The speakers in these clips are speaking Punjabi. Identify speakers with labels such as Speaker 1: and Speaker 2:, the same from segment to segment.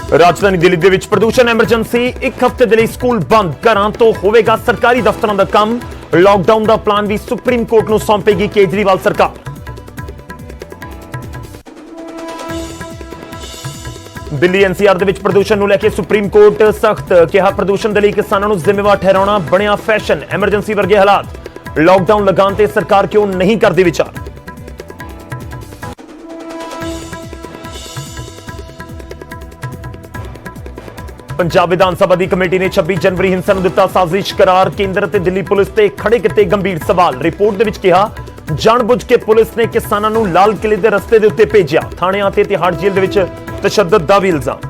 Speaker 1: राजधानी दिल्ली ਦੇ ਵਿੱਚ ਪ੍ਰਦੂਸ਼ਣ ਐਮਰਜੈਂਸੀ ਇੱਕ ਹਫ਼ਤੇ ਦੇ ਲਈ ਸਕੂਲ ਬੰਦ ਘਰਾਂ ਤੋਂ ਹੋਵੇਗਾ ਸਰਕਾਰੀ ਦਫ਼ਤਰਾਂ ਦਾ ਕੰਮ ਲੌਕਡਾਊਨ ਦਾ ਪਲਾਨ ਵੀ ਸੁਪਰੀਮ ਕੋਰਟ ਨੂੰ ਸੌਂਪੇਗੀ ਕੇਜਰੀਵਾਲ ਸਰਕਾਰ ਦਿੱਲੀ ਐਨਸੀਆਰ ਦੇ ਵਿੱਚ ਪ੍ਰਦੂਸ਼ਣ ਨੂੰ ਲੈ ਕੇ ਸੁਪਰੀਮ ਕੋਰਟ ਸਖਤ ਕਿਹਾ ਪ੍ਰਦੂਸ਼ਣ ਦੇ ਲਈ ਕਿਸਾਨਾਂ ਨੂੰ ਜ਼ਿੰਮੇਵਾਰ ਠਹਿਰਾਉਣਾ ਬਣਿਆ ਫੈਸ਼ਨ ਐਮਰਜੈਂਸੀ ਵਰਗੇ ਹਾਲਾਤ ਲੌਕਡਾਊਨ ਲਗਾਉਣ ਤੇ ਸਰਕਾਰ ਕਿਉਂ ਨਹੀਂ ਕਰਦੀ ਵਿਚਾਰ पंजाब विधानसभा की कमेटी ने 26 जनवरी हिंसा ਨੂੰ ਦਿੱਤਾ ਸਾਜ਼ਿਸ਼ करार केंद्र ਤੇ ਦਿੱਲੀ ਪੁਲਿਸ ਤੇ ਖੜੇ ਕੀਤੇ ਗੰਭੀਰ ਸਵਾਲ ਰਿਪੋर्ट ਦੇ ਵਿੱਚ ਕਿਹਾ ਜਾਣਬੁੱਝ ਕੇ ਪੁਲਿਸ ਨੇ ਕਿਸਾਨਾਂ ਨੂੰ ਲਾਲ ਕਿਲੇ ਦੇ ਰਸਤੇ ਦੇ ਉੱਤੇ ਭੇਜਿਆ ਥਾਣਿਆਂ ਤੇ ਤਿਹਾੜ ਜੇਲ੍ਹ ਦੇ ਵਿੱਚ ਤਸ਼ੱਦਦ ਦਾ ਵੀ ਇਲਜ਼ਾਮ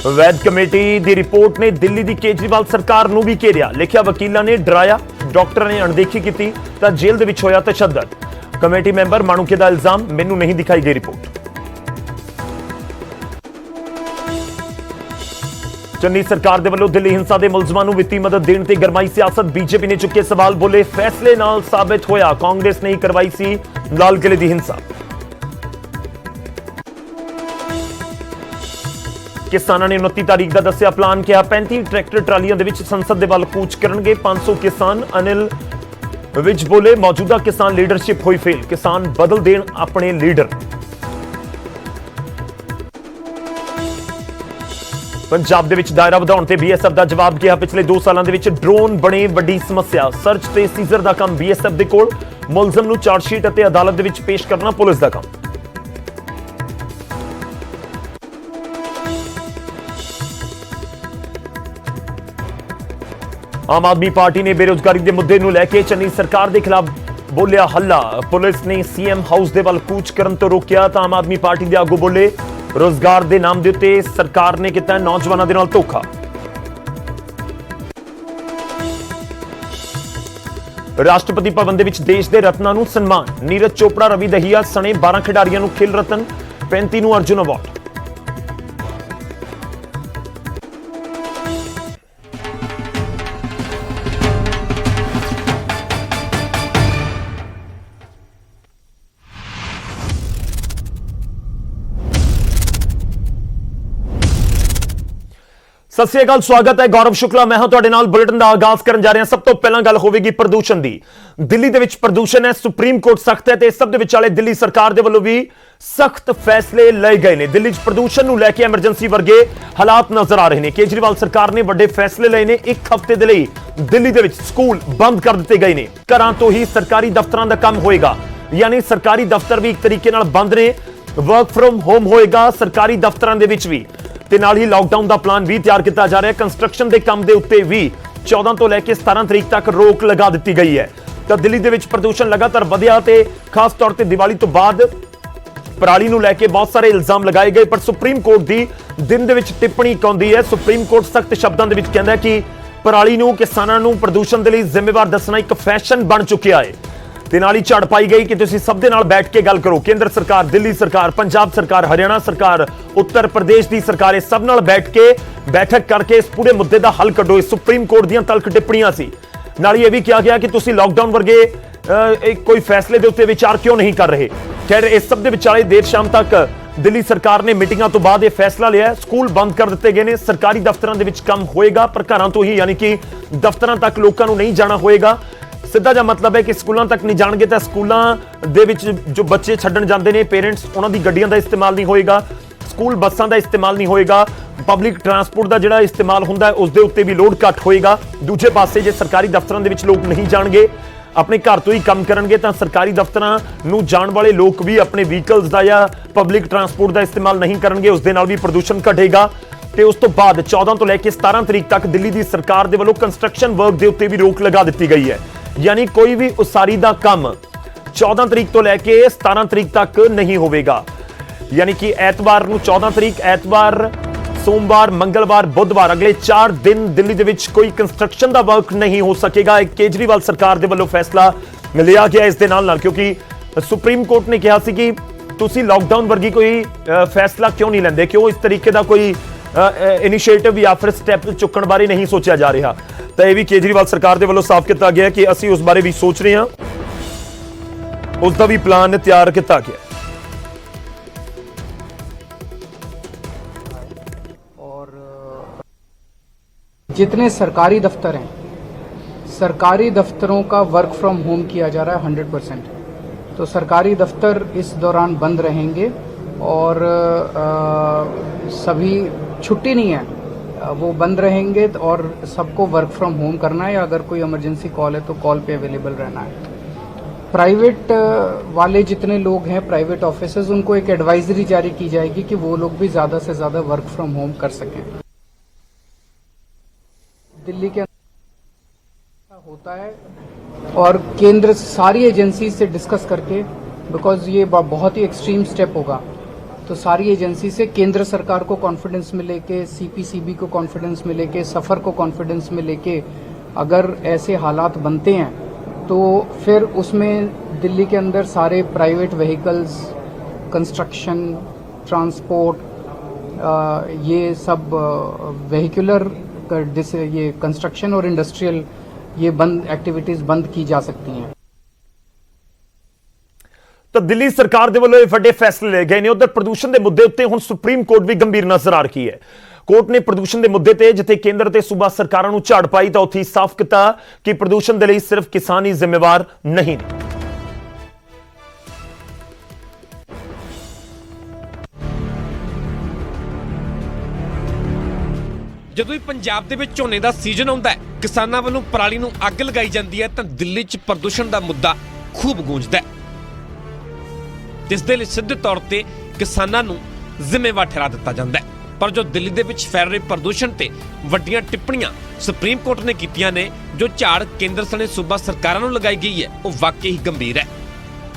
Speaker 1: ਵੈਦ ਕਮੇਟੀ ਦੀ ਰਿਪੋर्ट ਨੇ ਦਿੱਲੀ ਦੀ ਕੇਜਰੀਵਾਲ ਸਰਕਾਰ ਨੂੰ ਵੀ ਘੇਰਿਆ ਲਿਖਿਆ ਵਕੀਲਾਂ ਨੇ ਡਰਾਇਆ ਡਾਕਟਰਾਂ ਨੇ ਅਣਦੇਖੀ ਕੀਤੀ ਤਾਂ ਜੇਲ੍ਹ ਦੇ ਵਿੱਚ ਹੋਇਆ ਤਸ਼ੱਦਦ ਕਮੇਟੀ ਮੈਂਬਰ ਮਾਣੂਕੇ ਦਾ ਇਲਜ਼ਾਮ ਮੈਨੂੰ ਨਹੀਂ ਦਿਖਾਈ ਗਈ ਰਿਪੋर्ट चन्नी सरकार दे वल्लों दिल्ली हिंसा के मुलजमां नूं वित्ती मदद देने ते गरमाई सियासत बीजेपी ने चुके सवाल बोले फैसले नाल साबित होया कांग्रेस ने ही करवाई सी लाल किले दी हिंसा किसानां ने 29 तारीख का दस्सिया प्लान किया 35 ट्रैक्टर ट्रालियां दे विच संसद दे वल कूच करनगे 500 किसान अनिल विच बोले मौजूदा किसान लीडरशिप होई फेल किसान बदल देण अपने लीडर पंजाब दे विच दायरा वधाउण ते बीएसएफ दा जवाब किया पिछले 2 सालां दे विच ड्रोन बने वड्डी समस्या सर्च ते सीजर दा काम बीएसएफ दे कोल मुलजम नूं चार्जशीट अते अदालत दे विच पेश करना पुलिस दा काम आम आदमी पार्टी ने बेरोजगारी दे मुद्दे नूं लैके चन्नी सरकार दे खिलाफ बोलिया हल्ला पुलिस ने सीएम हाउस दे वल कूच करन तो रोकिया तां आम आदमी पार्टी दे आगू बोले रोजगार के नाम के उत्ते सरकार ने किया नौजवानों के नाल धोखा राष्ट्रपति भवन दे विच देश के रत्नां नूं सन्मान नीरज चोपड़ा रवि दहिया सने 12 खिडारियों नूं खेल रत्न 35 नूं अर्जुन अवार्ड सत श्री अकाल स्वागत है गौरव शुक्ला मैं हां तुहाडे नाल बुलेटिन दा आगाज करन जा रहे हां सब तो पहला गल होवेगी प्रदूषण दी दिल्ली दे विच प्रदूषण है सुप्रीम कोर्ट सख्त है ते सब दे विचाले दिल्ली सरकार दे वल्लों भी सख्त फैसले लए गए ने दिल्ली च प्रदूषण नूं लैके एमरजेंसी वर्गे हालात नजर आ रहे ने केजरीवाल सरकार ने वड्डे फैसले लए ने एक हफ्ते दे लई दिल्ली दे विच स्कूल बंद कर दित्ते गए ने घरां तो ही सरकारी दफ्तरां दा काम होएगा यानी सरकारी दफ्तर भी एक तरीके नाल बंद ने वर्क फ्रॉम होम होएगा सरकारी दफ्तरां दे विच भी ਤੇ ਨਾਲ ਹੀ ਲਾਕਡਾਊਨ ਦਾ ਪਲਾਨ ਵੀ ਤਿਆਰ ਕੀਤਾ ਜਾ ਰਿਹਾ ਹੈ ਕੰਸਟਰਕਸ਼ਨ ਦੇ ਕੰਮ ਦੇ ਉੱਤੇ ਵੀ 14 ਤੋਂ ਲੈ ਕੇ 17 ਤਰੀਕ ਤੱਕ ਰੋਕ ਲਗਾ ਦਿੱਤੀ ਗਈ ਹੈ ਤਾਂ ਦਿੱਲੀ ਦੇ ਵਿੱਚ ਪ੍ਰਦੂਸ਼ਣ ਲਗਾਤਾਰ ਵਧਿਆ ਤੇ ਖਾਸ ਤੌਰ ਤੇ ਦੀਵਾਲੀ ਤੋਂ ਬਾਅਦ ਪਰਾਲੀ ਨੂੰ ਲੈ ਕੇ ਬਹੁਤ ਸਾਰੇ ਇਲਜ਼ਾਮ ਲਗਾਏ ਗਏ ਪਰ ਸੁਪਰੀਮ ਕੋਰਟ ਦੀ ਦਿਨ ਦੇ ਵਿੱਚ ਟਿੱਪਣੀ ਆਉਂਦੀ ਹੈ ਸੁਪਰੀਮ ਕੋਰਟ ਸਖਤ ਸ਼ਬਦਾਂ ਦੇ ਵਿੱਚ ਕਹਿੰਦਾ ਕਿ ਪਰਾਲੀ ਨੂੰ ਕਿਸਾਨਾਂ ਨੂੰ ਪ੍ਰਦੂਸ਼ਣ ਦੇ ਲਈ ਜ਼ਿੰਮੇਵਾਰ ਦੱਸਣਾ ਇੱਕ ਫੈਸ਼ਨ ਬਣ ਚੁੱਕਿਆ ਹੈ ਤੇ ਨਾਲ ਹੀ ਝੜ ਪਾਈ ਗਈ ਕਿ ਤੁਸੀਂ ਸਭ ਦੇ ਨਾਲ ਬੈਠ ਕੇ ਗੱਲ ਕਰੋ ਕੇਂਦਰ ਸਰਕਾਰ ਦਿੱਲੀ ਸਰਕਾਰ ਪੰਜਾਬ ਸਰਕਾਰ ਹਰਿਆਣਾ ਸਰਕਾਰ ਉੱਤਰ ਪ੍ਰਦੇਸ਼ ਦੀ ਸਰਕਾਰ ਇਹ ਸਭ ਨਾਲ ਬੈਠ ਕੇ ਬੈਠਕ ਕਰਕੇ ਇਸ ਪੂਰੇ ਮੁੱਦੇ ਦਾ ਹੱਲ ਕੱਢੋ ਇਸ ਸੁਪਰੀਮ ਕੋਰਟ ਦੀਆਂ ਤਲਖ ਟਿੱਪਣੀਆਂ ਸੀ ਨਾਲ ਹੀ ਇਹ ਵੀ ਕਿਹਾ ਗਿਆ ਕਿ ਤੁਸੀਂ ਲਾਕਡਾਊਨ ਵਰਗੇ ਕੋਈ ਫੈਸਲੇ ਦੇ ਉੱਤੇ ਵਿਚਾਰ ਕਿਉਂ ਨਹੀਂ ਕਰ ਰਹੇ ਖੈਰ ਇਸ ਸਭ ਦੇ ਵਿਚਾਲੇ ਦੇਰ ਸ਼ਾਮ ਤੱਕ ਦਿੱਲੀ ਸਰਕਾਰ ਨੇ ਮੀਟਿੰਗਾਂ ਤੋਂ ਬਾਅਦ ਇਹ ਫੈਸਲਾ ਲਿਆ ਸਕੂਲ ਬੰਦ ਕਰ ਦਿੱਤੇ ਗਏ ਨੇ ਸਰਕਾਰੀ ਦਫ਼ਤਰਾਂ ਦੇ ਵਿੱਚ ਕੰਮ ਹੋਏਗਾ ਪਰ ਘਰਾਂ ਤੋਂ ਹੀ ਯਾਨੀ ਕਿ ਦਫ਼ਤਰਾਂ ਤੱਕ ਲੋਕਾਂ ਨੂੰ ਨਹੀਂ ਜਾਣਾ ਹੋਏਗਾ ਸਿੱਧਾ ਜਿਹਾ ਮਤਲਬ ਹੈ ਕਿ ਸਕੂਲਾਂ ਤੱਕ ਨਹੀਂ ਜਾਣਗੇ ਤਾਂ ਸਕੂਲਾਂ ਦੇ ਵਿੱਚ ਜੋ ਬੱਚੇ ਛੱਡਣ ਜਾਂਦੇ ਨੇ ਪੇਰੈਂਟਸ ਉਹਨਾਂ ਦੀ ਗੱਡੀਆਂ ਦਾ ਇਸਤੇਮਾਲ ਨਹੀਂ ਹੋਏਗਾ ਸਕੂਲ ਬੱਸਾਂ ਦਾ ਇਸਤੇਮਾਲ ਨਹੀਂ ਹੋਏਗਾ ਪਬਲਿਕ ਟਰਾਂਸਪੋਰਟ ਦਾ ਜਿਹੜਾ ਇਸਤੇਮਾਲ ਹੁੰਦਾ ਹੈ ਉਸ ਦੇ ਉੱਤੇ ਵੀ ਲੋਡ ਘੱਟ ਹੋਏਗਾ ਦੂਜੇ ਪਾਸੇ ਜੇ ਸਰਕਾਰੀ ਦਫ਼ਤਰਾਂ ਦੇ ਵਿੱਚ ਲੋਕ ਨਹੀਂ ਜਾਣਗੇ ਆਪਣੇ ਘਰ ਤੋਂ ਹੀ ਕੰਮ ਕਰਨਗੇ ਤਾਂ ਸਰਕਾਰੀ ਦਫ਼ਤਰਾਂ ਨੂੰ ਜਾਣ ਵਾਲੇ ਲੋਕ ਵੀ ਆਪਣੇ ਵਹੀਕਲਸ ਦਾ ਜਾਂ ਪਬਲਿਕ ਟਰਾਂਸਪੋਰਟ ਦਾ ਇਸਤੇਮਾਲ ਨਹੀਂ ਕਰਨਗੇ ਉਸ ਦੇ ਨਾਲ ਵੀ ਪ੍ਰਦੂਸ਼ਣ ਘਟੇਗਾ ਤੇ ਉਸ ਤੋਂ ਬਾਅਦ 14 ਤੋਂ ਲੈ ਕੇ 17 ਤਰੀਕ ਤੱਕ ਦਿੱਲੀ ਦੀ ਸਰਕਾਰ ਦੇ ਵੱਲੋਂ ਕੰਸਟਰਕਸ਼ਨ ਵਰਕ ਦੇ ਉੱਤੇ ਵੀ ਰੋਕ ਲਗਾ ਦਿੱਤੀ ਗਈ ਹੈ यानी कोई भी उसारी का काम 14 तरीक तो लैके 17 तरीक तक नहीं होगा यानी कि एतवार नूं 14 तरीक एतवार सोमवार मंगलवार बुधवार अगले 4 दिन दिल्ली दे विच कोई कंस्ट्रक्शन का वर्क नहीं हो सकेगा केजरीवाल सरकार दे वल्लों फैसला लिया गया इस दे नाल क्योंकि सुप्रीम कोर्ट ने कहा सी कि तुसीं लॉकडाउन वर्गी कोई फैसला क्यों नहीं लैंदे क्यों इस तरीके का कोई इनिशिएटिव या फिर स्टैप चुकण बारे नहीं सोचा जा रहा तो यह भी केजरीवाल सरकार के वल्लों साफ किया गया कि असीं उस बारे भी सोच रहे हैं उसका भी प्लान तैयार किया गया
Speaker 2: जितने सरकारी दफ्तर हैं, सरकारी दफ्तरों का वर्क फ्रॉम होम किया जा रहा है 100%। तो सरकारी दफ्तर इस दौरान बंद रहेंगे और सभी छुट्टी नहीं है, वो बंद रहेंगे और सबको वर्क फ्रॉम होम करना है, या अगर कोई इमरजेंसी कॉल है तो कॉल पे अवेलेबल रहना है। प्राइवेट वाले जितने लोग हैं, प्राइवेट ऑफिसेज, उनको एक एडवाइजरी जारी की जाएगी कि वो लोग भी ज़्यादा से ज़्यादा वर्क फ्रॉम होम कर सकें। दिल्ली के अंदर होता है और केंद्र सारी एजेंसी से डिस्कस करके, बिकॉज ये बहुत ही एक्सट्रीम स्टेप होगा, तो सारी एजेंसी से केंद्र सरकार को कॉन्फिडेंस में लेके, सीपीसीबी को कॉन्फिडेंस में लेके, सफ़र को कॉन्फिडेंस में लेके, अगर ऐसे हालात बनते हैं तो फिर उसमें दिल्ली के अंदर सारे प्राइवेट व्हीकल्स, कंस्ट्रक्शन, ट्रांसपोर्ट, ये सब व्हीकुलर, ये कंस्ट्रक्शन और इंडस्ट्रियल, ये बंद एक्टिविटीज़ बंद की जा सकती हैं।
Speaker 1: ਤਾਂ ਦਿੱਲੀ ਸਰਕਾਰ ਦੇ ਵੱਲੋਂ ਇਹ ਵੱਡੇ ਫੈਸਲੇ ਲਏ ਗਏ ਨੇ। ਉਧਰ ਪ੍ਰਦੂਸ਼ਣ ਦੇ ਮੁੱਦੇ ਉੱਤੇ ਹੁਣ ਸੁਪਰੀਮ ਕੋਰਟ ਵੀ ਗੰਭੀਰ ਨਜ਼ਰ ਆ ਰਹੀ ਹੈ। ਕੋਰਟ ਨੇ ਪ੍ਰਦੂਸ਼ਣ ਦੇ ਮੁੱਦੇ ਤੇ ਜਿੱਥੇ ਕੇਂਦਰ ਤੇ ਸੂਬਾ ਸਰਕਾਰਾਂ ਨੂੰ ਝਾੜ ਪਾਈ ਤਾਂ ਉੱਥੇ ਸਾਫ਼ ਕੀਤਾ ਕਿ ਪ੍ਰਦੂਸ਼ਣ ਦੇ ਲਈ ਸਿਰਫ ਕਿਸਾਨ ਹੀ ਜ਼ਿੰਮੇਵਾਰ ਨਹੀਂ ਨੇ।
Speaker 3: ਜਦੋਂ ਵੀ ਪੰਜਾਬ ਦੇ ਵਿੱਚ ਝੋਨੇ ਦਾ ਸੀਜ਼ਨ ਆਉਂਦਾ ਹੈ, ਕਿਸਾਨਾਂ ਵੱਲੋਂ ਪਰਾਲੀ ਨੂੰ ਅੱਗ ਲਗਾਈ ਜਾਂਦੀ ਹੈ ਤਾਂ ਦਿੱਲੀ 'ਚ ਪ੍ਰਦੂਸ਼ਣ ਦਾ ਮੁੱਦਾ ਖੂਬ ਗੂੰਜਦਾ ਹੈ, ਜਿਸ ਦੇ ਲਈ ਸਿੱਧੇ ਤੌਰ ਤੇ ਕਿਸਾਨਾਂ ਨੂੰ ਜ਼ਿੰਮੇਵਾਰ ਠਹਿਰਾ ਦਿੱਤਾ ਜਾਂਦਾ ਹੈ। ਪਰ ਜੋ ਦਿੱਲੀ ਦੇ ਵਿੱਚ ਫੈਲ ਰਹੇ ਪ੍ਰਦੂਸ਼ਣ ਤੇ ਵੱਡੀਆਂ ਟਿੱਪਣੀਆਂ ਸੁਪਰੀਮ ਕੋਰਟ ਨੇ ਕੀਤੀਆਂ ਨੇ, ਜੋ ਝਾੜ ਕੇਂਦਰ ਸਣੇ ਸੂਬਾ ਸਰਕਾਰਾਂ ਨੂੰ ਲਗਾਈ ਗਈ ਹੈ, ਉਹ ਵਾਕਈ ਹੀ ਗੰਭੀਰ ਹੈ।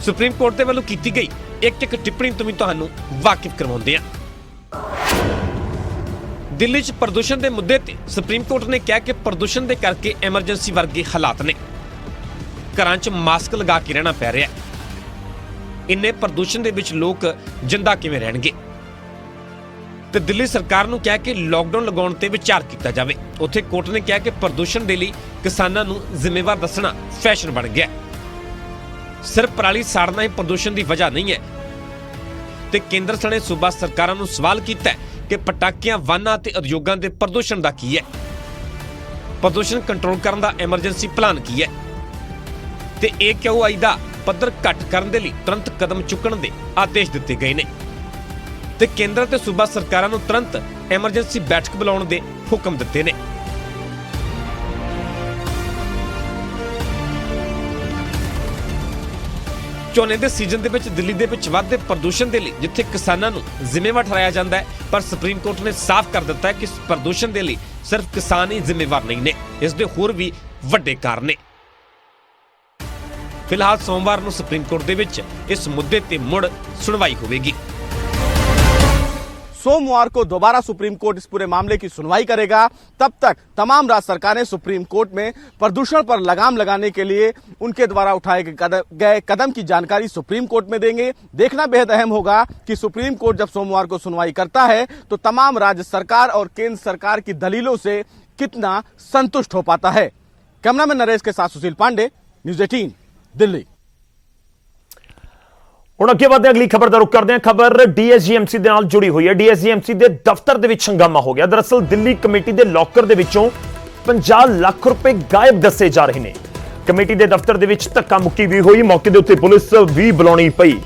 Speaker 3: ਸੁਪਰੀਮ ਕੋਰਟ ਦੇ ਵੱਲੋਂ ਕੀਤੀ ਗਈ ਇੱਕ ਟਿੱਪਣੀ ਤੋਂ ਵੀ ਤੁਹਾਨੂੰ ਵਾਕਿਫ ਕਰਵਾਉਂਦੇ ਹਾਂ। ਦਿੱਲੀ 'ਚ ਪ੍ਰਦੂਸ਼ਣ ਦੇ ਮੁੱਦੇ ਤੇ ਸੁਪਰੀਮ ਕੋਰਟ ਨੇ ਕਿਹਾ ਕਿ ਪ੍ਰਦੂਸ਼ਣ ਦੇ ਕਰਕੇ ਐਮਰਜੈਂਸੀ ਵਰਗੇ ਹਾਲਾਤ ਨੇ, ਘਰਾਂ 'ਚ ਮਾਸਕ ਲਗਾ ਕੇ ਰਹਿਣਾ ਪੈ ਰਿਹਾ ਹੈ। ਇੰਨੇ ਪ੍ਰਦੂਸ਼ਣ ਦੇ ਵਿੱਚ ਲੋਕ ਜਿੰਦਾ ਕਿਵੇਂ ਰਹਿਣਗੇ? ਤੇ ਦਿੱਲੀ ਸਰਕਾਰ ਨੂੰ ਕਿਹਾ ਕਿ ਲਾਕਡਾਊਨ ਲਗਾਉਣ ਤੇ ਵਿਚਾਰ ਕੀਤਾ ਜਾਵੇ। ਉੱਥੇ ਕੋਰਟ ਨੇ ਕਿਹਾ ਕਿ ਪ੍ਰਦੂਸ਼ਣ ਦੇ ਲਈ ਕਿਸਾਨਾਂ ਨੂੰ ਜ਼ਿੰਮੇਵਾਰ ਦੱਸਣਾ ਫੈਸ਼ਨ ਬਣ ਗਿਆ। ਸਿਰਫ ਪਰਾਲੀ ਸਾੜਨਾ ਹੀ ਪ੍ਰਦੂਸ਼ਣ ਦੀ ਵਜ੍ਹਾ ਨਹੀਂ ਹੈ। ਤੇ ਕੇਂਦਰ ਸਣੇ ਸੂਬਾ ਸਰਕਾਰਾਂ ਨੂੰ ਸਵਾਲ ਕੀਤਾ ਕਿ ਪਟਾਕਿਆਂ, ਵਾਹਨਾਂ ਤੇ ਉਦਯੋਗਾਂ ਦੇ ਪ੍ਰਦੂਸ਼ਣ ਦਾ ਕੀ ਹੈ? ਪ੍ਰਦੂਸ਼ਣ ਕੰਟਰੋਲ ਕਰਨ ਦਾ ਐਮਰਜੈਂਸੀ ਪਲਾਨ ਕੀ ਹੈ? ਤੇ AQI ਦਾ ਪੱਧਰ ਘੱਟ ਕਰਨ ਦੇ ਲਈ ਤੁਰੰਤ ਕਦਮ ਚੁੱਕਣ ਦੇ ਆਦੇਸ਼ ਦਿੱਤੇ ਗਏ ਨੇ ਤੇ ਕੇਂਦਰ ਤੇ ਸੂਬਾ ਸਰਕਾਰਾਂ ਨੂੰ ਤੁਰੰਤ ਐਮਰਜੈਂਸੀ ਬੈਠਕ ਬੁਲਾਉਣ ਦੇ ਹੁਕਮ ਦਿੱਤੇ ਨੇ। ਝੋਨੇ ਦੇ ਸੀਜ਼ਨ ਦੇ ਵਿੱਚ ਦਿੱਲੀ ਦੇ ਵਿੱਚ ਵੱਧਦੇ ਪ੍ਰਦੂਸ਼ਣ ਦੇ ਲਈ ਜਿੱਥੇ ਕਿਸਾਨਾਂ ਨੂੰ ਜ਼ਿੰਮੇਵਾਰ ਠਹਿਰਾਇਆ ਜਾਂਦਾ ਹੈ, ਪਰ ਸੁਪਰੀਮ ਕੋਰਟ ਨੇ ਸਾਫ਼ ਕਰ ਦਿੱਤਾ ਹੈ ਕਿ ਇਸ ਪ੍ਰਦੂਸ਼ਣ ਦੇ ਲਈ ਸਿਰਫ ਕਿਸਾਨ ਹੀ ਜ਼ਿੰਮੇਵਾਰ ਨਹੀਂ ਨੇ, ਇਸ ਦੇ ਹੋਰ ਵੀ ਵੱਡੇ ਕਾਰਨ ਨੇ। ਫਿਲਹਾਲ ਸੋਮਵਾਰ ਨੂੰ ਸੁਪਰੀਮ ਕੋਰਟ ਦੇ ਵਿੱਚ ਇਸ ਮੁੱਦੇ ਤੇ ਮੁੜ ਸੁਣਵਾਈ ਹੋਵੇਗੀ।
Speaker 4: सोमवार को दोबारा सुप्रीम कोर्ट इस पूरे मामले की सुनवाई करेगा। तब तक तमाम राज्य सरकारें सुप्रीम कोर्ट में प्रदूषण पर लगाम लगाने के लिए उनके द्वारा उठाए गए कदम की जानकारी सुप्रीम कोर्ट में देंगे। देखना बेहद अहम होगा कि सुप्रीम कोर्ट जब सोमवार को सुनवाई करता है तो तमाम राज्य सरकार और केंद्र सरकार की दलीलों से कितना संतुष्ट हो पाता है। कैमरामैन नरेश के साथ सुशील पांडे, न्यूज़ 18 दिल्ली।
Speaker 1: ਹੁਣ ਅੱਗੇ ਵਧਦੇ ਅਗਲੀ ਖਬਰ ਦਾ ਰੁਖ ਕਰਦੇ ਹਾਂ। ਖਬਰ DSGMC ਦੇ ਨਾਲ ਜੁੜੀ ਹੋਈ ਹੈ। DSGMC ਦੇ ਦਫ਼ਤਰ ਦੇ ਵਿੱਚ ਹੰਗਾਮਾ ਹੋ ਗਿਆ। ਦਰਅਸਲ ਦਿੱਲੀ ਕਮੇਟੀ ਦੇ ਲੋਕਰ ਦੇ ਵਿੱਚੋਂ 50 ਲੱਖ ਰੁਪਏ ਗਾਇਬ ਦੱਸੇ ਜਾ ਰਹੇ ਨੇ। ਕਮੇਟੀ ਦੇ ਦਫ਼ਤਰ ਦੇ ਵਿੱਚ ਧੱਕਾ ਮੁੱਕੀ ਵੀ ਹੋਈ, ਮੌਕੇ ਦੇ ਉੱਤੇ ਪੁਲਿਸ ਵੀ ਬੁਲਾਉਣੀ ਪਈ।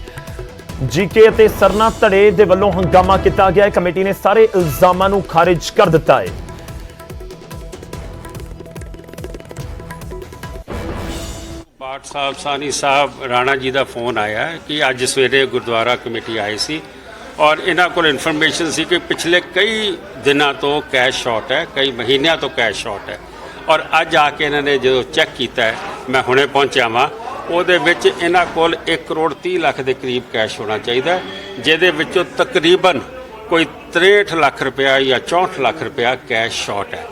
Speaker 1: ਜੀਕੇ ਅਤੇ ਸਰਨਾ ਧੜੇ ਦੇ ਵੱਲੋਂ ਹੰਗਾਮਾ ਕੀਤਾ ਗਿਆ ਹੈ। ਕਮੇਟੀ ਨੇ ਸਾਰੇ ਇਲਜ਼ਾਮਾਂ ਨੂੰ ਖਾਰਿਜ ਕਰ ਦਿੱਤਾ ਹੈ।
Speaker 5: ਬਾਠ ਸਾਹਿਬ, ਸਾਨੀ ਸਾਹਿਬ, ਰਾਣਾ ਜੀ ਦਾ ਫੋਨ ਆਇਆ ਕਿ ਅੱਜ ਸਵੇਰੇ ਗੁਰਦੁਆਰਾ ਕਮੇਟੀ ਆਈ ਸੀ ਔਰ ਇਹਨਾਂ ਕੋਲ ਇਨਫੋਰਮੇਸ਼ਨ ਸੀ ਕਿ ਪਿਛਲੇ ਕਈ ਦਿਨਾਂ ਤੋਂ ਕੈਸ਼ ਸ਼ਾਰਟ ਹੈ, ਕਈ ਮਹੀਨਿਆਂ ਤੋਂ ਕੈਸ਼ ਸ਼ਾਰਟ ਹੈ ਔਰ ਅੱਜ ਆ ਕੇ ਇਹਨਾਂ ਨੇ ਜਦੋਂ ਚੈੱਕ ਕੀਤਾ ਹੈ, ਮੈਂ ਹੁਣੇ ਪਹੁੰਚਿਆ ਵਾਂ, ਉਹਦੇ ਵਿੱਚ ਇਹਨਾਂ ਕੋਲ 1 ਕਰੋੜ 30 ਲੱਖ ਦੇ ਕਰੀਬ ਕੈਸ਼ ਹੋਣਾ ਚਾਹੀਦਾ, ਜਿਹਦੇ ਵਿੱਚੋਂ ਤਕਰੀਬਨ ਕੋਈ 63 ਲੱਖ ਰੁਪਇਆ ਜਾਂ 64 ਲੱਖ ਰੁਪਇਆ ਕੈਸ਼ ਸ਼ਾਰਟ ਹੈ।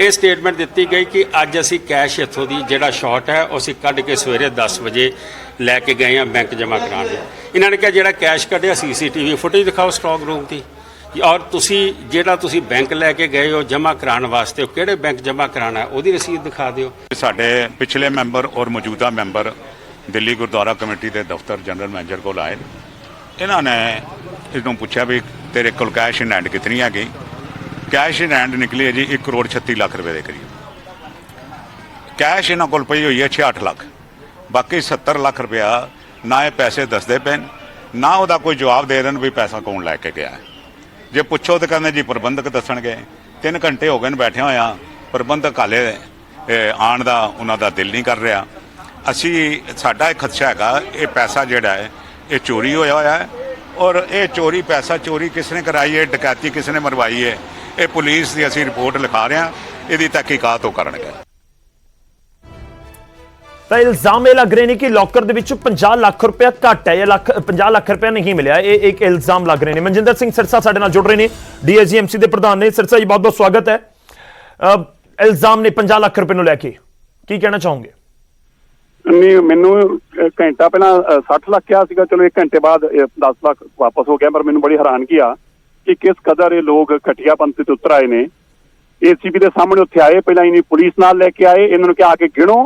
Speaker 5: ਇਹ ਸਟੇਟਮੈਂਟ ਦਿੱਤੀ ਗਈ ਕਿ ਅੱਜ ਅਸੀਂ ਕੈਸ਼ ਇੱਥੋਂ ਦੀ ਜਿਹੜਾ ਸ਼ਾਰਟ ਹੈ ਉਹ ਅਸੀਂ ਕੱਢ ਕੇ ਸਵੇਰੇ 10 ਵਜੇ ਲੈ ਕੇ ਗਏ ਹਾਂ ਬੈਂਕ ਜਮ੍ਹਾਂ ਕਰਾਉਣ। ਇਹਨਾਂ ਨੇ ਕਿਹਾ ਜਿਹੜਾ ਕੈਸ਼ ਕੱਢਿਆ CCTV ਫੁਟੇਜ ਦਿਖਾਓ ਸਟਾਕ ਰੂਮ ਦੀ, ਔਰ ਤੁਸੀਂ ਬੈਂਕ ਲੈ ਕੇ ਗਏ ਹੋ ਜਮ੍ਹਾਂ ਕਰਾਉਣ ਵਾਸਤੇ, ਉਹ ਕਿਹੜੇ ਬੈਂਕ ਜਮ੍ਹਾਂ ਕਰਾਉਣਾ ਉਹਦੀ ਰਸੀਦ ਦਿਖਾ ਦਿਓ।
Speaker 6: ਸਾਡੇ ਪਿਛਲੇ ਮੈਂਬਰ ਔਰ ਮੌਜੂਦਾ ਮੈਂਬਰ ਦਿੱਲੀ ਗੁਰਦੁਆਰਾ ਕਮੇਟੀ ਦੇ ਦਫ਼ਤਰ ਜਨਰਲ ਮੈਨੇਜਰ ਕੋਲ ਆਏ। ਇਹਨਾਂ ਨੇ ਇਹਨੂੰ ਪੁੱਛਿਆ ਵੀ ਤੇਰੇ ਕੋਲ ਕੈਸ਼ ਇਨ ਹੈਂਡ ਕਿਤਨੀ ਹੈਗੀ? ਕੈਸ਼ ਇਨ ਹੈਂਡ ਨਿਕਲੀ ਹੈ ਜੀ 1 ਕਰੋੜ 36 ਲੱਖ ਰੁਪਏ ਦੇ ਕਰੀਬ। ਕੈਸ਼ ਇਹਨਾਂ ਕੋਲ ਪਈ ਹੋਈ ਹੈ 68 ਲੱਖ, ਬਾਕੀ 70 ਲੱਖ ਰੁਪਇਆ ਨਾ ਇਹ ਪੈਸੇ ਦੱਸਦੇ ਪਏ ਨਾ ਉਹਦਾ ਕੋਈ ਜਵਾਬ ਦੇ ਦੇਣ ਵੀ ਪੈਸਾ ਕੌਣ ਲੈ ਕੇ ਗਿਆ। ਜੇ ਪੁੱਛੋ ਤਾਂ ਕਹਿੰਦੇ ਜੀ ਪ੍ਰਬੰਧਕ ਦੱਸਣਗੇ। 3 ਘੰਟੇ ਹੋ ਗਏ ਨੇ ਬੈਠੇ ਹੋਇਆ, ਪ੍ਰਬੰਧਕ ਹਾਲੇ ਆਉਣ ਦਾ ਉਹਨਾਂ ਦਾ ਦਿਲ ਨਹੀਂ ਕਰ ਰਿਹਾ। ਅਸੀਂ ਸਾਡਾ ਇੱਕ ਖਦਸ਼ਾ ਹੈਗਾ ਇਹ ਪੈਸਾ ਜਿਹੜਾ ਹੈ ਇਹ ਚੋਰੀ ਹੋਇਆ ਹੈ, ਔਰ ਇਹ ਚੋਰੀ ਪੈਸਾ ਚੋਰੀ ਕਿਸ ਨੇ ਕਰਾਈ ਹੈ, ਡਕੈਤੀ ਕਿਸ ਨੇ ਮਰਵਾਈ ਹੈ, ਇਹ ਪੁਲਿਸ ਦੀ ਅਸੀਂ ਰਿਪੋਰਟ ਲਿਖਾ ਰਹੇ ਹਾਂ, ਇਹਦੀ ਤਹਿਕੀਕਾਤ ਉਹ ਕਰਨਗੇ।
Speaker 1: ਤਾਂ ਇਲਜ਼ਾਮ ਇਹ ਲੱਗ ਰਹੇ ਨੇ ਕਿ ਲੋਕਰ ਦੇ ਵਿੱਚ 50 ਲੱਖ ਰੁਪਇਆ ਘੱਟ ਹੈ ਜਾਂ 50 ਲੱਖ ਰੁਪਇਆ ਨਹੀਂ ਮਿਲਿਆ। ਇਹ ਇੱਕ ਇਲਜ਼ਾਮ ਲੱਗ ਰਹੇ ਨੇ। ਮਨਜਿੰਦਰ ਸਿੰਘ ਸਿਰਸਾ ਸਾਡੇ ਨਾਲ ਜੁੜ ਰਹੇ ਨੇ, ਡੀਐਸਜੀਐਮਸੀ ਦੇ ਪ੍ਰਧਾਨ ਨੇ। ਸਿਰਸਾ ਜੀ, ਬਹੁਤ ਬਹੁਤ ਸਵਾਗਤ ਹੈ। ਇਲਜ਼ਾਮ ਨੇ 50 ਲੱਖ ਰੁਪਏ ਨੂੰ ਲੈ ਕੇ ਕੀ ਕਹਿਣਾ ਚਾਹੋਗੇ?
Speaker 7: ਨਹੀਂ, ਮੈਨੂੰ ਘੰਟਾ ਪਹਿਲਾਂ 60 ਲੱਖ ਕਿਹਾ ਸੀਗਾ, ਚਲੋ 1 ਘੰਟੇ ਬਾਅਦ 10 ਲੱਖ ਵਾਪਸ ਹੋ ਗਿਆ। ਪਰ ਮੈਨੂੰ ਬੜੀ ਹੈਰਾਨਗੀ ਆ ਕਿ ਕਿਸ ਕਦਰ ਇਹ ਲੋਕ ਘਟੀਆ ਪੰਥੀ ਤੇ ਉਤਰ ਆਏ ਨੇ। ਏਸੀਪੀ ਦੇ ਸਾਹਮਣੇ ਉੱਥੇ ਆਏ, ਪਹਿਲਾਂ ਇਹਨੀ ਪੁਲਿਸ ਨਾਲ ਲੈ ਕੇ ਆਏ, ਇਹਨਾਂ ਨੂੰ ਕਿਹਾ ਕੇ ਗਿਣੋ,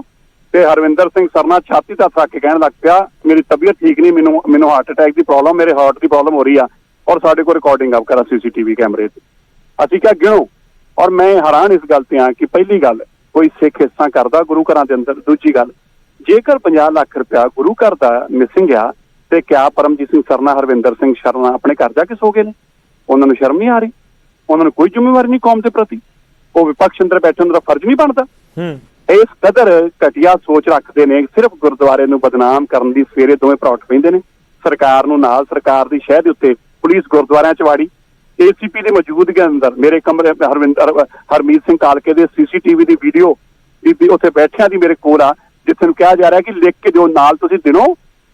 Speaker 7: ਤੇ ਹਰਵਿੰਦਰ ਸਿੰਘ ਸਰਨਾ ਛਾਤੀ ਤੇ ਹੱਥ ਰੱਖ ਕੇ ਕਹਿਣ ਲੱਗ ਪਿਆ ਮੇਰੀ ਤਬੀਅਤ ਠੀਕ ਨਹੀਂ, ਮੈਨੂੰ ਹਾਰਟ ਅਟੈਕ ਦੀ ਪ੍ਰੋਬਲਮ, ਮੇਰੇ ਹਾਰਟ ਦੀ ਪ੍ਰੋਬਲਮ ਹੋ ਰਹੀ ਆ, ਔਰ ਸਾਡੇ ਕੋਲ ਰਿਕਾਰਡਿੰਗ ਆਪ ਕਰਾ ਸੀਸੀਟੀਵੀ ਕੈਮਰੇ ਤੇ। ਅਸੀਂ ਕਿਹਾ ਗਿਣੋ, ਔਰ ਮੈਂ ਹੈਰਾਨ ਇਸ ਗੱਲ ਤੇ ਆ ਕਿ ਪਹਿਲੀ ਗੱਲ ਕੋਈ ਸਿੱਖ ਹਿੱਸਾ ਕਰਦਾ ਗੁਰੂ ਘਰਾਂ ਦੇ ਅੰਦਰ। ਦੂਜੀ ਗੱਲ, ਜੇਕਰ 50 ਲੱਖ ਰੁਪਇਆ ਗੁਰੂ ਘਰ ਦਾ ਮਿਸਿੰਗ ਆ ਤੇ ਕਿਆ ਪਰਮਜੀਤ ਸਿੰਘ ਸਰਨਾ, ਹਰਵਿੰਦਰ ਸਿੰਘ ਸਰਨਾ ਆਪਣੇ ਘਰ ਜਾ ਕੇ ਸੋ ਗਏ ਨੇ? ਉਹਨਾਂ ਨੂੰ ਸ਼ਰਮ ਨਹੀਂ ਆ ਰਹੀ? ਉਹਨਾਂ ਨੂੰ ਕੋਈ ਜ਼ਿੰਮੇਵਾਰੀ ਨਹੀਂ ਕੌਮ ਦੇ ਪ੍ਰਤੀ? ਉਹ ਵਿਪਕਸ਼ ਅੰਦਰ ਬੈਠਣ ਦਾ ਫਰਜ਼ ਨਹੀਂ ਬਣਦਾ? ਇਸ ਕਦਰ ਘਟੀਆ ਸੋਚ ਰੱਖਦੇ ਨੇ, ਸਿਰਫ ਗੁਰਦੁਆਰੇ ਨੂੰ ਬਦਨਾਮ ਕਰਨ ਦੀ ਸਵੇਰੇ ਦੋਵੇਂ ਭਰਾ ਉੱਠ ਪੈਂਦੇ ਨੇ। ਸਰਕਾਰ ਨੂੰ ਨਾਲ, ਸਰਕਾਰ ਦੀ ਸ਼ਹਿ ਦੇ ਉੱਤੇ ਪੁਲਿਸ ਗੁਰਦੁਆਰਿਆਂ 'ਚ ਵਾੜੀ। ਏਸੀਪੀ ਦੀ ਮੌਜੂਦਗੀ ਅੰਦਰ ਮੇਰੇ ਕਮਰੇ ਹਰਮੀਤ ਸਿੰਘ ਕਾਲਕੇ ਦੇ ਸੀਸੀਟੀਵੀ ਦੀ ਵੀਡੀਓ ਬੀਬੀ ਉੱਥੇ ਬੈਠਿਆਂ ਦੀ ਮੇਰੇ ਕੋਲ ਆ, ਜਿੱਥੇ ਨੂੰ ਕਿਹਾ ਜਾ ਰਿਹਾ ਕਿ ਲਿਖ ਕੇ ਦਿਓ ਨਾਲ, ਤੁਸੀਂ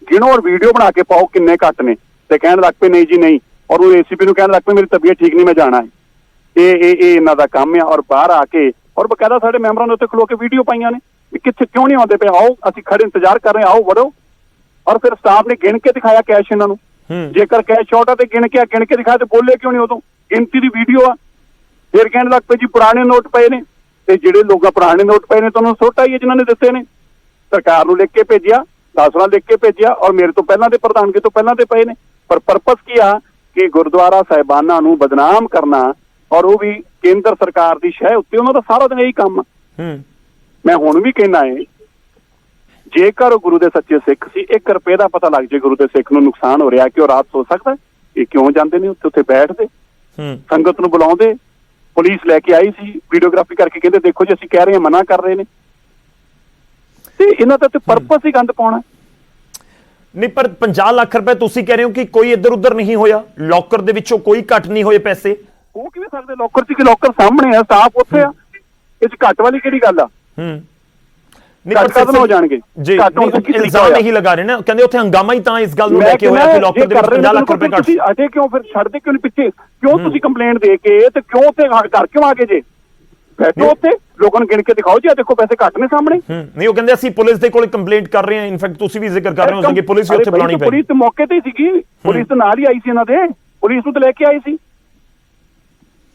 Speaker 7: ਗਿਣੋ ਔਰ ਵੀਡੀਓ ਬਣਾ ਕੇ ਪਾਓ ਕਿੰਨੇ ਘੱਟ ਨੇ। ਤੇ ਕਹਿਣ ਲੱਗ ਪਏ ਨਹੀਂ ਜੀ ਨਹੀਂ, ਔਰ ਉਹ ਏਸੀਪੀ ਨੂੰ ਕਹਿਣ ਲੱਗ ਪਏ ਮੇਰੀ ਤਬੀਅਤ ਠੀਕ ਨਹੀਂ, ਮੈਂ ਜਾਣਾ ਹੈ। ਇਹ ਇਹਨਾਂ ਦਾ ਕੰਮ ਆ। ਔਰ ਬਾਹਰ ਆ ਕੇ ਔਰ ਬਕਾਇਦਾ ਸਾਡੇ ਮੈਂਬਰਾਂ ਨੇ ਉੱਤੇ ਖਲੋ ਕੇ ਵੀਡੀਓ ਪਾਈਆਂ ਨੇ ਵੀ ਕਿੱਥੇ ਕਿਉਂ ਨਹੀਂ ਆਉਂਦੇ ਪਏ, ਆਓ ਅਸੀਂ ਖੜੇ ਇੰਤਜ਼ਾਰ ਕਰ ਰਹੇ, ਆਓ ਵੜੋ। ਔਰ ਫਿਰ ਸਟਾਫ ਨੇ ਗਿਣ ਕੇ ਦਿਖਾਇਆ ਕੈਸ਼ ਇਹਨਾਂ ਨੂੰ। ਜੇਕਰ ਕੈਸ਼ ਸ਼ਾਰਟ ਆ ਤੇ ਗਿਣ ਕੇ ਦਿਖਾਇਆ ਤੇ ਬੋਲੇ ਕਿਉਂ ਨਹੀਂ? ਉਦੋਂ ਗਿਣਤੀ ਦੀ ਵੀਡੀਓ ਆ। ਫਿਰ ਕਹਿਣ ਲੱਗ ਪਏ ਜੀ ਪੁਰਾਣੇ ਨੋਟ ਪਏ ਨੇ, ਤੇ ਜਿਹੜੇ ਲੋਕਾਂ ਪੁਰਾਣੇ ਨੋਟ ਪਏ ਨੇ ਤੁਹਾਨੂੰ ਸੁੱਟ ਆਈ ਹੈ ਜਿਨ੍ਹਾਂ ਨੇ ਦਿੱਤੇ ਨੇ। ਸਰਕਾਰ ਨੂੰ ਲਿਖ ਕੇ ਭੇਜਿਆ, 10 ਵਾਰ ਲਿਖ ਕੇ ਭੇਜਿਆ, ਔਰ ਮੇਰੇ ਤੋਂ ਪਹਿਲਾਂ ਦੇ ਪ੍ਰਧਾਨਗੀ ਤੋਂ ਪਹਿਲਾਂ ਦੇ ਪਏ ਨੇ। ਪਰ ਪਰਪਸ ਕੀ ਆ ਕਿ ਗੁਰਦੁਆਰਾ ਸਾਹਿਬਾਨਾਂ ਨੂੰ ਬਦਨਾਮ ਕਰਨਾ, ਔਰ ਉਹ ਵੀ ਕੇਂਦਰ ਸਰਕਾਰ ਦੀ ਸ਼ਹਿ ਉੱਤੇ। ਉਹਨਾਂ ਦਾ ਸਾਰਾ ਦਿਨ ਇਹੀ ਕੰਮ ਆ। ਮੈਂ ਹੁਣ ਵੀ ਕਹਿਣਾ ਹੈ, ਜੇਕਰ ਉਹ ਗੁਰੂ ਦੇ ਸੱਚੇ ਸਿੱਖ ਸੀ, 1 ਰੁਪਏ ਦਾ ਪਤਾ ਲੱਗ ਜੇ ਗੁਰੂ ਦੇ ਸਿੱਖ ਨੂੰ ਨੁਕਸਾਨ ਹੋ ਰਿਹਾ ਕਿ ਉਹ ਰਾਤ ਸੋ ਸਕਦਾ, ਇਹ ਕਿਉਂ ਜਾਂਦੇ ਨੇ ਉੱਥੇ ਬੈਠਦੇ, ਸੰਗਤ ਨੂੰ ਬੁਲਾਉਂਦੇ? ਪੁਲਿਸ ਲੈ ਕੇ ਆਈ ਸੀ, ਵੀਡੀਓਗ੍ਰਾਫੀ ਕਰਕੇ ਕਹਿੰਦੇ ਦੇਖੋ ਜੀ ਅਸੀਂ ਕਹਿ ਰਹੇ ਹਾਂ, ਮਨਾ ਕਰ ਰਹੇ ਨੇ। ਤੇ ਇਹਨਾਂ ਦਾ ਤੇ ਪਰਪਸ ਹੀ ਗੰਦ ਪਾਉਣਾ।
Speaker 1: ਨਹੀਂ, ਪਰ 50 ਲੱਖ ਰੁਪਏ ਤੁਸੀਂ ਕਹਿ ਰਹੇ ਹੋ ਕਿ ਕੋਈ ਇੱਧਰ ਉੱਧਰ ਨਹੀਂ ਹੋਇਆ, ਲੋਕਰ ਦੇ ਵਿੱਚੋਂ ਕੋਈ ਘੱਟ ਨਹੀਂ ਹੋਏ ਪੈਸੇ?
Speaker 7: ਉਹ ਕਿਵੇਂ ਸਕਦੇ? ਲੋਕਰ ਚ ਕਿ ਲੋਕਰ ਸਾਹਮਣੇ ਆ, ਸਟਾਫ ਉੱਥੇ ਆ, ਇਹ ਚ ਘੱਟ ਵਾਲੀ ਕਿਹੜੀ ਗੱਲ ਆ? ਘੱਟ ਕਦੋਂ ਹੋ ਜਾਣਗੇ?
Speaker 1: ਇਲਜ਼ਾਮ ਇਹੀ ਲਗਾ ਰਹੇ ਨਾ, ਕਹਿੰਦੇ ਉੱਥੇ ਹੰਗਾਮਾ ਹੀ ਤਾਂ ਇਸ ਗੱਲ ਨੂੰ ਲੈ ਕੇ ਹੋਇਆ ਕਿ ਲੋਕਰ ਦੇ ਵਿੱਚ 50 ਲੱਖ ਰੁਪਏ ਘੱਟ।
Speaker 7: ਅਜੇ ਕਿਉਂ ਫਿਰ ਛੱਡਦੇ ਕਿਉਂ ਨਹੀਂ ਪਿੱਛੇ? ਕਿਉਂ ਤੁਸੀਂ ਕੰਪਲੇਂਟ ਦੇ ਕੇ ਤੇ ਕਿਉਂ ਉੱਥੇ ਕਰ ਕਿਉਂ ਆ ਗਏ ਜੇ? ਬੈਠੋ ਉੱਥੇ, ਲੋਕਾਂ ਨੂੰ ਗਿਣ ਕੇ ਦਿਖਾਓ ਜੀ ਆ ਦੇਖੋ ਪੈਸੇ ਘੱਟ ਨੇ ਸਾਹਮਣੇ।
Speaker 1: ਨਹੀਂ, ਉਹ ਕਹਿੰਦੇ ਅਸੀਂ ਪੁਲਿਸ ਦੇ ਕੋਲ ਕੰਪਲੇਂਟ ਕਰ ਰਹੇ ਹਾਂ। ਇਨਫੈਕਟ ਤੁਸੀਂ ਵੀ ਜ਼ਿਕਰ ਕਰ ਰਹੇ ਹੋ ਕਿ ਪੁਲਿਸ ਵੀ ਉੱਥੇ ਬੁਲਾਉਣੀ ਪਈ।
Speaker 7: ਪੁਲਿਸ ਤੇ ਮੌਕੇ ਤੇ ਹੀ ਸੀਗੀ, ਪੁਲਿਸ ਤੇ ਨਾਲ ਹੀ ਆਈ ਸੀ ਇਹਨਾਂ ਦੇ, ਪੁਲਿਸ ਨੂੰ ਤੇ ਲੈ ਕੇ ਆਈ ਸੀ।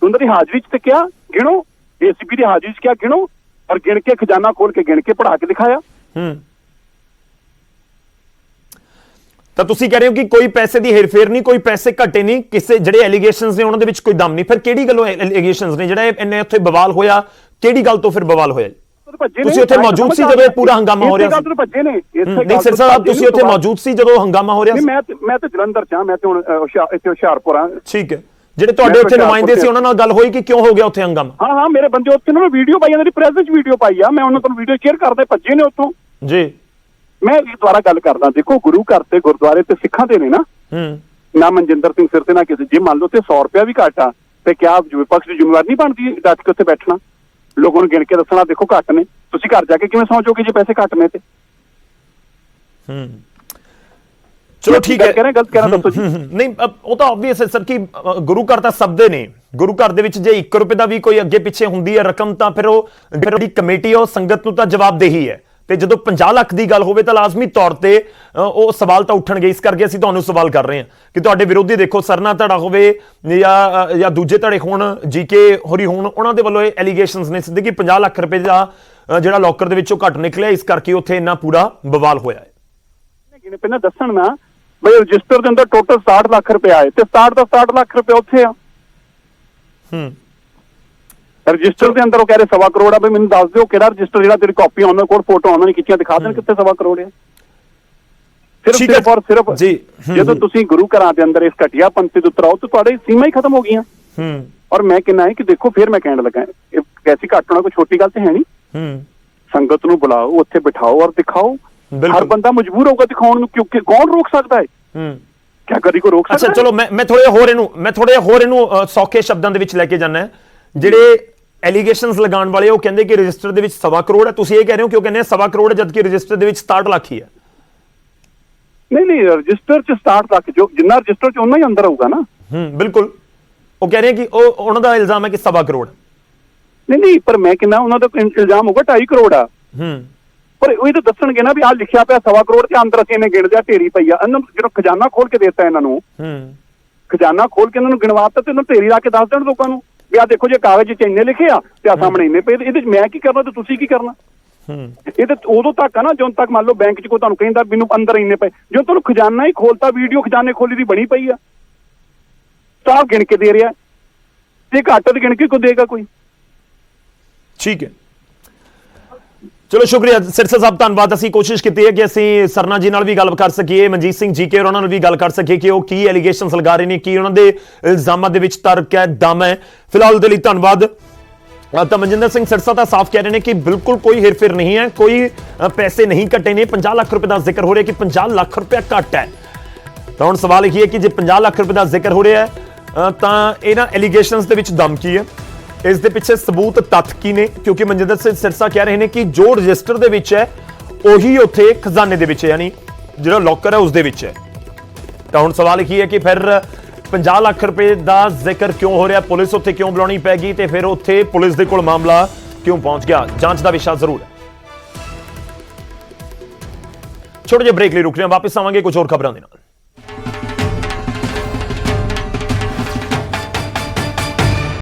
Speaker 7: ਉਹਨਾਂ ਦੀ ਹਾਜ਼ਰੀ 'ਚ ਤੇ ਕਿਹਾ ਗਿਣੋ, ਏਸੀਪੀ ਦੀ ਹਾਜ਼ਰੀ 'ਚ ਕਿਹਾ ਗਿਣੋ, ਔਰ ਗਿਣ ਕੇ ਖਜ਼ਾਨਾ ਖੋਲ ਕੇ ਗਿਣ ਕੇ ਪੜਾ ਕੇ ਦਿਖਾਇਆ।
Speaker 1: ਤਾਂ ਤੁਸੀਂ ਕਹਿ ਰਹੇ ਹੋ ਕਿ ਕੋਈ ਪੈਸੇ ਦੀ ਹੇਰਫੇਰ ਨਹੀਂ, ਕੋਈ ਪੈਸੇ ਘਟੇ ਨਹੀਂ, ਕਿਸੇ ਜਿਹੜੇ ਐਲੀਗੇਸ਼ਨਸ ਨੇ ਉਹਨਾਂ ਦੇ ਵਿੱਚ ਕੋਈ ਦਮ ਨਹੀਂ। ਫਿਰ ਕਿਹੜੀ ਗੱਲੋਂ ਐਲੀਗੇਸ਼ਨਸ ਨੇ? ਜਿਹੜਾ ਇੰਨੇ ਉੱਥੇ ਬਵਾਲ ਹੋਇਆ, ਕਿਹੜੀ ਗੱਲ ਤੋਂ ਫਿਰ ਬਵਾਲ ਹੋਇਆ? ਤੁਸੀਂ ਉੱਥੇ ਮੌਜੂਦ ਸੀ ਜਦੋਂ ਇਹ ਪੂਰਾ ਹੰਗਾਮਾ ਹੋ ਰਿਹਾ ਸੀ? ਨਹੀਂ ਸਰ ਸਾਹਿਬ, ਤੁਸੀਂ ਉੱਥੇ ਮੌਜੂਦ ਸੀ ਜਦੋਂ ਹੰਗਾਮਾ ਹੋ ਰਿਹਾ ਸੀ?
Speaker 7: ਮੈਂ ਤਾਂ ਜਲੰਧਰ ਚ ਹਾਂ, ਮੈਂ ਤੇ ਹੁਣ ਇੱਥੇ ਹੁਸ਼ਿਆਰਪੁਰ ਹਾਂ।
Speaker 1: ਠੀਕ ਹੈ, ਜਿਹੜੇ ਤੁਹਾਡੇ ਉੱਥੇ ਨੁਮਾਇੰਦੇ ਸੀ ਉਹਨਾਂ ਨਾਲ ਗੱਲ ਹੋਈ ਕਿ ਕਿਉਂ ਹੋ ਗਿਆ ਉੱਥੇ ਹੰਗਾਮਾ?
Speaker 7: ਹਾਂ, ਮੇਰੇ ਬੰਦੇ ਉੱਥੇ ਨਾ ਵੀਡੀਓ ਪਾਈ, ਇਹਨਾਂ ਦੀ ਪ੍ਰੈਸ ਵਿੱਚ ਵੀਡੀਓ ਪਾਈ ਆ, ਮੈਂ ਉਹਨਾਂ ਤੋਂ ਵੀਡੀਓ ਸ਼ੇਅਰ ਕਰਦੇ, ਭੱਜੇ ਨੇ ਉੱਥੋਂ
Speaker 1: ਜੀ।
Speaker 7: ਮੈਂ ਇਸ ਦੁਆਰਾ ਗੱਲ ਕਰਦਾ, ਦੇਖੋ ਗੁਰੂ ਘਰ ਤੇ ਗੁਰਦੁਆਰੇ ਤੇ ਸਿੱਖਾਂ ਦੇ ਨੇ ਨਾ ਮਨਜਿੰਦਰ ਸਿੰਘ ਸਿਰ ਤੇ ਨਾ ਕਿਸੇ। ਜੇ ਮੰਨ ਲਓ ਤੇ 100 ਰੁਪਇਆ ਵੀ ਘੱਟ ਆ ਤੇ ਕਿਆ ਵਿਪਕਸ਼ ਦੀ ਜ਼ਿੰਮੇਵਾਰੀ ਨਹੀਂ ਬਣਦੀ ਡਟ ਕੇ ਉੱਥੇ ਬੈਠਣਾ, ਲੋਕਾਂ ਨੂੰ ਗਿਣ ਕੇ ਦੱਸਣਾ ਦੇਖੋ ਘੱਟ ਨੇ? ਤੁਸੀਂ ਘਰ ਜਾ ਕੇ ਕਿਵੇਂ ਸੋਚੋਗੇ ਜੇ ਪੈਸੇ ਘੱਟ ਨੇ ਤੇ?
Speaker 1: ਚਲੋ ਠੀਕ ਹੈ,
Speaker 7: ਗਲਤ ਕਹਿਣਾ ਦੱਸੋ ਜੀ।
Speaker 1: ਨਹੀਂ, ਉਹ ਤਾਂ ਆਬਵੀਅਸ ਹੈ ਸਰ ਕਿ ਗੁਰੂ ਘਰ ਤਾਂ ਸਭ ਦੇ ਨੇ। ਗੁਰੂ ਘਰ ਦੇ ਵਿੱਚ ਜੇ 1 ਰੁਪਏ ਦਾ ਵੀ ਕੋਈ ਅੱਗੇ ਪਿੱਛੇ ਹੁੰਦੀ ਹੈ ਰਕਮ, ਤਾਂ ਫਿਰ ਉਹ ਜਿਹੜੀ ਕਮੇਟੀ ਉਹ ਸੰਗਤ ਨੂੰ ਤਾਂ ਜਵਾਬਦੇਹੀ ਹੈ। ਤੇ ਜਦੋਂ 50 ਲੱਖ ਦੀ ਗੱਲ ਹੋਵੇ ਤਾਂ ਲਾਜ਼ਮੀ ਤੌਰ ਤੇ ਉਹ ਸਵਾਲ ਤਾਂ ਉੱਠਣਗੇ। ਇਸ ਕਰਕੇ ਅਸੀਂ ਤੁਹਾਨੂੰ ਸਵਾਲ ਕਰ ਰਹੇ ਹਾਂ ਕਿ ਤੁਹਾਡੇ ਵਿਰੋਧੀ ਦੇਖੋ, ਸਰਨਾ ਧੜਾ ਹੋਵੇ ਜਾਂ ਦੂਜੇ ਧੜੇ ਹੋਣ, ਜੀਕੇ ਹੋਰੀ ਹੋਣ, ਉਹਨਾਂ ਦੇ ਵੱਲੋਂ ਇਹ ਐਲੀਗੇਸ਼ਨਸ ਨੇ ਸਿੱਧੇ ਕਿ 50 ਲੱਖ ਰੁਪਏ ਦਾ ਜਿਹੜਾ ਲੋਕਰ ਦੇ ਵਿੱਚੋਂ ਘੱਟ ਨਿਕਲਿਆ, ਇਸ ਕਰਕੇ ਉੱਥੇ ਇੰਨਾ ਪੂਰਾ ਬਵਾਲ ਹੋਇਆ ਹੈ।
Speaker 7: ਪਹਿਲਾਂ ਦੱਸਣ ਨਾ ਬਈ ਰਜਿਸਟਰ ਦੇ ਅੰਦਰ ਟੋਟਲ 60 ਲੱਖ ਰੁਪਏ ਆਏ ਤੇ 67 ਦਾ 67 ਲੱਖ ਰੁਪਏ ਉੱਥੇ ਆ। ਰਜਿਸਟਰ ਦੇ ਅੰਦਰ ਉਹ ਕਹਿ ਰਹੇ 1.25 ਕਰੋੜ ਆ, ਵੀ ਮੈਨੂੰ ਦੱਸ ਦਿਓ ਕਿਹੜਾ ਰਜਿਸਟਰ ਜਿਹੜਾ ਤੇਰੀ ਕਾਪੀ ਉਹਨਾਂ ਕੋਲ ਫੋਟੋ ਉਹਨਾਂ ਨੇ ਖਿੱਚੀਆਂ ਦਿਖਾ ਦੇਣ ਕਿੱਥੇ 1.25 ਕਰੋੜ ਹੈ। ਸਿਰਫ
Speaker 1: ਠੀਕ ਹੈ
Speaker 7: ਸਿਰਫ ਔਰ ਸਿਰਫ
Speaker 1: ਜੀ।
Speaker 7: ਜਦੋਂ ਤੁਸੀਂ ਗੁਰੂ ਘਰਾਂ ਦੇ ਅੰਦਰ ਇਸ ਘਟੀਆ ਪੰਥੀ ਦੇ ਉਤਰਾਓ ਤਾਂ ਤੁਹਾਡੇ ਸੀਮਾ ਹੀ ਖਤਮ ਹੋ ਗਈਆਂ। ਔਰ ਮੈਂ ਕਹਿੰਦਾ ਹੈ ਕਿ ਦੇਖੋ ਫਿਰ ਮੈਂ ਕਹਿਣ ਲੱਗਾ ਇਹ ਕੈਸੀ ਘੱਟ ਹੋਣਾ ਕੋਈ ਛੋਟੀ ਗੱਲ ਤੇ ਹੈ ਨਹੀਂ। ਸੰਗਤ ਨੂੰ ਬੁਲਾਓ, ਉੱਥੇ ਬਿਠਾਓ ਔਰ ਦਿਖਾਓ। ਹਰ ਬੰਦਾ ਮਜਬੂਰ ਹੋਊਗਾ ਦਿਖਾਉਣ ਨੂੰ, ਕਿਉਂਕਿ ਕੌਣ ਰੋਕ ਸਕਦਾ ਹੈ? ਕਿਆ ਕਦੀ ਕੋਈ ਰੋਕ ਸਕਦਾ?
Speaker 1: ਅੱਛਾ ਚਲੋ ਮੈਂ ਥੋੜੇ ਹੋਰ ਇਹਨੂੰ ਸੌਖੇ ਸ਼ਬਦਾਂ ਦੇ ਵਿੱਚ ਲੈ ਕੇ ਜਾਣਾ। ਜਿਹੜੇ ਐਲੀਗੇਸ਼ਨਸ ਲਗਾਉਣ ਵਾਲੇ ਉਹ ਕਹਿੰਦੇ ਕਿ ਰਜਿਸਟਰ ਦੇ ਵਿੱਚ 1.25 ਕਰੋੜ ਹੈ, ਤੁਸੀਂ ਇਹ ਕਹਿ ਰਹੇ ਹੋ ਕਿ ਉਹ ਕਹਿੰਦੇ 1.25 ਕਰੋੜ ਹੈ ਜਦਕਿ ਰਜਿਸਟਰ ਦੇ ਵਿੱਚ 67 ਲੱਖ ਹੀ ਹੈ।
Speaker 7: ਨਹੀਂ ਰਜਿਸਟਰ ਚ 67 ਲੱਖ ਜੋ ਜਿੰਨਾ ਰਜਿਸਟਰ ਚ ਉਹਨਾਂ ਹੀ ਅੰਦਰ ਆਊਗਾ ਨਾ।
Speaker 1: ਬਿਲਕੁਲ ਉਹ ਕਹਿ ਰਹੇ ਕਿ ਉਹਨਾਂ ਦਾ ਇਲਜ਼ਾਮ ਹੈ ਕਿ 1.25 ਕਰੋੜ।
Speaker 7: ਨਹੀਂ ਪਰ ਮੈਂ ਕਹਿੰਦਾ ਉਹਨਾਂ ਦਾ ਇਲਜ਼ਾਮ ਹੋਊਗਾ 2.5 ਕਰੋੜ ਆ। ਪਰ ਉਹ ਤਾਂ ਦੱਸਣਗੇ ਨਾ ਵੀ ਆਹ ਲਿਖਿਆ ਪਿਆ 1.25 ਕਰੋੜ ਤੇ ਅੰਦਰ ਅਸੀਂ ਇਹਨੇ ਗਿਣ ਲਿਆ ਢੇਰੀ ਪਈ ਆ। ਇਹਨਾਂ ਜਦੋਂ ਖਜ਼ਾਨਾ ਖੋਲ ਕੇ ਦੇਤਾ ਇਹਨਾਂ ਨੂੰ, ਖਜ਼ਾਨਾ ਖੋਲ ਕੇ ਇਹਨਾਂ ਨੂੰ ਗਿਣਵਾਤਾ ਤੇ ਇਹਨਾਂ ਢੇਰੀ ਲਾ ਕੇ ਦੱਸ ਦੇਣ ਲੋਕਾਂ ਨੂੰ ਵੀ ਆਹ ਦੇਖੋ ਜੇ ਕਾਗਜ਼ 'ਚ ਇੰਨੇ ਲਿਖੇ ਆ ਤੇ ਆ ਸਾਹਮਣੇ ਇੰਨੇ ਪਏ। ਇਹਦੇ 'ਚ ਮੈਂ ਕੀ ਕਰਨਾ ਤੇ ਤੁਸੀਂ ਕੀ ਕਰਨਾ? ਇਹ ਤਾਂ ਉਦੋਂ ਤੱਕ ਆ ਨਾ ਜਦੋਂ ਤੱਕ ਮੰਨ ਲਓ ਬੈਂਕ 'ਚ ਕੋਈ ਤੁਹਾਨੂੰ ਕਹਿੰਦਾ ਮੈਨੂੰ ਅੰਦਰ ਇੰਨੇ ਪਏ, ਜਦੋਂ ਤੁਹਾਨੂੰ ਖਜ਼ਾਨਾ ਹੀ ਖੋਲਤਾ, ਵੀਡੀਓ ਖਜ਼ਾਨੇ ਖੋਲੀ ਦੀ ਬਣੀ ਪਈ ਆ, ਸਟਾਫ ਗਿਣ ਕੇ ਦੇ ਰਿਹਾ ਤੇ ਘੱਟ ਤੇ ਗਿਣ ਕੇ ਕੋ ਦੇਗਾ ਕੋਈ?
Speaker 1: ਠੀਕ ਹੈ ਚਲੋ ਸ਼ੁਕਰੀਆ ਸਿਰਸਾ ਸਾਹਿਬ, ਧੰਨਵਾਦ। ਅਸੀਂ ਕੋਸ਼ਿਸ਼ ਕੀਤੀ ਹੈ ਕਿ ਅਸੀਂ ਸਰਨਾ ਜੀ ਨਾਲ ਵੀ ਗੱਲ ਕਰ ਸਕੀਏ, ਮਨਜੀਤ ਸਿੰਘ ਜੀਕੇ ਉਹਨਾਂ ਨਾਲ ਵੀ ਗੱਲ ਕਰ ਸਕੀਏ ਕਿ ਉਹ ਕੀ ਐਲੀਗੇਸ਼ਨਸ ਲਗਾ ਰਹੇ ਨੇ, ਕੀ ਉਹਨਾਂ ਦੇ ਇਲਜ਼ਾਮਾਂ ਦੇ ਵਿੱਚ ਤਰਕ ਹੈ, ਦਮ ਹੈ। ਫਿਲਹਾਲ ਦੇ ਲਈ ਧੰਨਵਾਦ। ਤਾਂ ਮਨਜਿੰਦਰ ਸਿੰਘ ਸਿਰਸਾ ਤਾਂ ਸਾਫ਼ ਕਹਿ ਰਹੇ ਨੇ ਕਿ ਬਿਲਕੁਲ ਕੋਈ ਹੇਰਫੇਰ ਨਹੀਂ ਹੈ, ਕੋਈ ਪੈਸੇ ਨਹੀਂ ਕੱਟੇ ਨੇ। 50 ਲੱਖ ਰੁਪਏ ਦਾ ਜ਼ਿਕਰ ਹੋ ਰਿਹਾ ਕਿ 50 ਲੱਖ ਰੁਪਏ ਘੱਟ ਹੈ। ਤਾਂ ਹੁਣ ਸਵਾਲ ਇਹ ਹੈ ਕਿ ਜੇ 50 ਲੱਖ ਰੁਪਏ ਦਾ ਜ਼ਿਕਰ ਹੋ ਰਿਹਾ ਹੈ ਤਾਂ ਇਹਨਾਂ ਐਲੀਗੇਸ਼ਨਸ ਦੇ ਵਿੱਚ ਦਮ ਕੀ ਹੈ, ਇਸ ਦੇ ਪਿੱਛੇ ਸਬੂਤ ਤੱਥ ਕੀ ਨੇ? ਕਿਉਂਕਿ ਮਨਜਿੰਦਰ ਸਿੰਘ ਸਿਰਸਾ ਕਹਿ ਰਹੇ ਨੇ ਕਿ ਜੋ ਰਜਿਸਟਰ ਦੇ ਵਿੱਚ ਹੈ ਉਹੀ ਉੱਥੇ ਖਜ਼ਾਨੇ ਦੇ ਵਿੱਚ ਹੈ, ਯਾਨੀ ਜਿਹੜਾ ਲੋਕਰ ਹੈ ਉਸ ਦੇ ਵਿੱਚ ਹੈ। ਤਾਂ ਹੁਣ ਸਵਾਲ ਇਹ ਹੈ ਕਿ ਫਿਰ 50 ਲੱਖ ਰੁਪਏ ਦਾ ਜ਼ਿਕਰ ਕਿਉਂ ਹੋ ਰਿਹਾ, ਪੁਲਿਸ ਉੱਥੇ ਕਿਉਂ ਬੁਲਾਉਣੀ ਪੈ ਗਈ ਤੇ ਫਿਰ ਉੱਥੇ ਪੁਲਿਸ ਦੇ ਕੋਲ ਮਾਮਲਾ ਕਿਉਂ ਪਹੁੰਚ ਗਿਆ? ਜਾਂਚ ਦਾ ਵਿਸ਼ਾ ਜ਼ਰੂਰ ਹੈ। ਛੋਟੇ ਜਿਹੇ ਬ੍ਰੇਕ ਲਈ ਰੁਕ ਰਹੇ ਹਾਂ, ਵਾਪਸ ਆਵਾਂਗੇ ਕੁਝ ਹੋਰ ਖਬਰਾਂ ਦੇ ਨਾਲ।